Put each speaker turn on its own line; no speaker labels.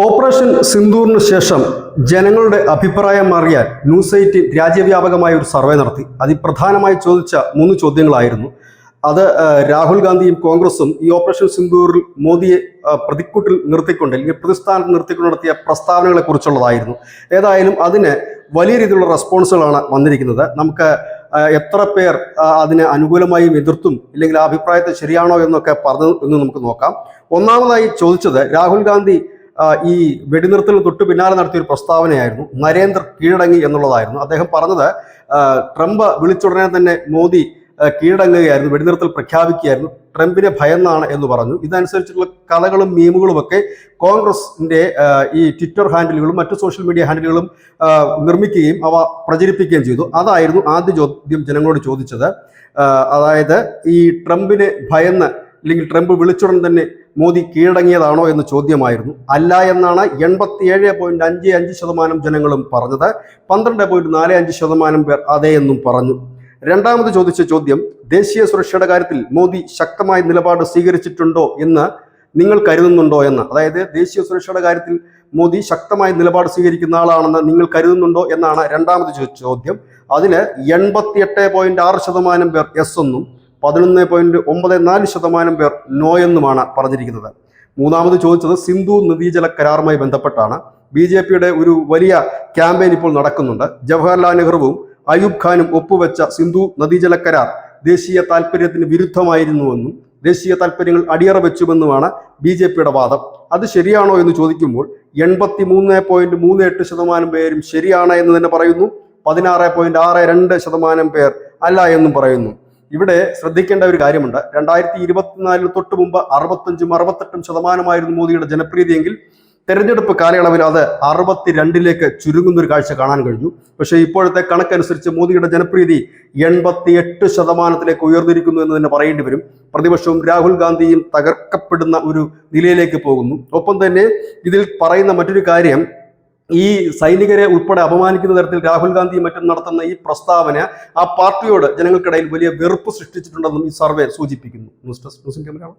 Operation സിന്ദൂറിന് ശേഷം ജനങ്ങളുടെ അഭിപ്രായം അറിയാൻ ന്യൂസ് 18 രാജ്യവ്യാപകമായ ഒരു സർവേ നടത്തി. അതിപ്രധാനമായി ചോദിച്ച 3 ചോദ്യങ്ങളായിരുന്നു. അത് രാഹുൽ ഗാന്ധിയും കോൺഗ്രസും ഈ ഓപ്പറേഷൻ സിന്ദൂറിൽ മോദിയെ പ്രതിക്കൂട്ടിൽ നിർത്തിക്കൊണ്ട് അല്ലെങ്കിൽ പ്രതിസ്ഥാനത്ത് നിർത്തിക്കൊണ്ട് നടത്തിയ പ്രസ്താവനകളെ കുറിച്ചുള്ളതായിരുന്നു. ഏതായാലും അതിന് വലിയ രീതിയിലുള്ള റെസ്പോൺസുകളാണ് വന്നിരിക്കുന്നത്. നമുക്ക് എത്ര പേർ അതിന് അനുകൂലമായും എതിർത്തും ഇല്ലെങ്കിൽ ആ അഭിപ്രായത്തെ ശരിയാണോ എന്നൊക്കെ പറഞ്ഞു എന്ന് നമുക്ക് നോക്കാം. ഒന്നാമതായി ചോദിച്ചത് രാഹുൽ ഗാന്ധി ഈ വെടിനിർത്തലിന് തൊട്ട് പിന്നാലെ നടത്തിയ ഒരു പ്രസ്താവനയായിരുന്നു. നരേന്ദ്ര കീഴടങ്ങി എന്നുള്ളതായിരുന്നു. അദ്ദേഹം പറഞ്ഞത് ട്രംപ് വിളിച്ചുടനെ തന്നെ മോദി കീഴടങ്ങുകയായിരുന്നു, വെടിനിർത്തൽ പ്രഖ്യാപിക്കുകയായിരുന്നു, ട്രംപിനെ ഭയന്നാണ് എന്ന് പറഞ്ഞു. ഇതനുസരിച്ചുള്ള കഥകളും മീമുകളുമൊക്കെ കോൺഗ്രസിന്റെ ഈ ട്വിറ്റർ ഹാൻഡിലുകളും മറ്റു സോഷ്യൽ മീഡിയ ഹാൻഡിലുകളും നിർമ്മിക്കുകയും അവ പ്രചരിപ്പിക്കുകയും ചെയ്തു. അതായിരുന്നു ആദ്യ ചോദ്യം ജനങ്ങളോട് ചോദിച്ചത്. അതായത് ഈ ട്രംപിനെ ഭയന്ന് അല്ലെങ്കിൽ ട്രംപ് വിളിച്ചുടൻ തന്നെ മോദി കീഴടങ്ങിയതാണോ എന്ന ചോദ്യമായിരുന്നു. അല്ല എന്നാണ് 87.55% ജനങ്ങളും പറഞ്ഞത്. 12.45% പേർ അതെ എന്നും പറഞ്ഞു. രണ്ടാമത് ചോദിച്ച ചോദ്യം, ദേശീയ സുരക്ഷയുടെ കാര്യത്തിൽ മോദി ശക്തമായ നിലപാട് സ്വീകരിച്ചിട്ടുണ്ടോ എന്ന് നിങ്ങൾ കരുതുന്നുണ്ടോ എന്ന്. അതായത് ദേശീയ സുരക്ഷയുടെ കാര്യത്തിൽ മോദി ശക്തമായ നിലപാട് സ്വീകരിക്കുന്ന ആളാണെന്ന് നിങ്ങൾ കരുതുന്നുണ്ടോ എന്നാണ് രണ്ടാമത് ചോദ്യം. അതിന് 88.6% പേർ യെസ് എന്നും 11.94% പേർ നോ എന്നുമാണ് പറഞ്ഞിരിക്കുന്നത്. മൂന്നാമത് ചോദിച്ചത് സിന്ധു നദീജല കരാറുമായി ബന്ധപ്പെട്ടാണ്. BJPയുടെ ഒരു വലിയ ക്യാമ്പയിൻ ഇപ്പോൾ നടക്കുന്നുണ്ട്. ജവഹർലാൽ നെഹ്റുവും അയൂബ് ഖാനും ഒപ്പുവെച്ച സിന്ധു നദീജല കരാർ ദേശീയ താല്പര്യത്തിന് വിരുദ്ധമായിരുന്നുവെന്നും ദേശീയ താല്പര്യങ്ങൾ അടിയറ വെച്ചുവെന്നുമാണ് BJPയുടെ വാദം. അത് ശരിയാണോ എന്ന് ചോദിക്കുമ്പോൾ 83.38% പേരും ശരിയാണ് എന്ന് തന്നെ പറയുന്നു. 16.62% പേർ അല്ല എന്നും പറയുന്നു. ഇവിടെ ശ്രദ്ധിക്കേണ്ട ഒരു കാര്യമുണ്ട്. 2024 തൊട്ട് മുമ്പ് 65-68% മോദിയുടെ ജനപ്രീതിയെങ്കിൽ തെരഞ്ഞെടുപ്പ് കാലയളവിൽ അത് 62 ചുരുങ്ങുന്ന ഒരു കാഴ്ച കാണാൻ കഴിഞ്ഞു. പക്ഷേ ഇപ്പോഴത്തെ കണക്കനുസരിച്ച് മോദിയുടെ ജനപ്രീതി 88% ഉയർന്നിരിക്കുന്നു എന്ന് തന്നെ പറയേണ്ടി വരും. പ്രതിപക്ഷവും രാഹുൽ ഗാന്ധിയും തകർക്കപ്പെടുന്ന ഒരു നിലയിലേക്ക് പോകുന്നു. ഒപ്പം തന്നെ ഇതിൽ പറയുന്ന മറ്റൊരു കാര്യം, ഈ സൈനികരെ ഉൾപ്പെടെ അപമാനിക്കുന്ന തരത്തിൽ രാഹുൽ ഗാന്ധി മറ്റും നടത്തുന്ന ഈ പ്രസ്താവന ആ പാർട്ടിയോട് ജനങ്ങൾക്കിടയിൽ വലിയ വെറുപ്പ് സൃഷ്ടിച്ചിട്ടുണ്ടെന്നും ഈ സർവേ സൂചിപ്പിക്കുന്നു. News desk news India Malayalam.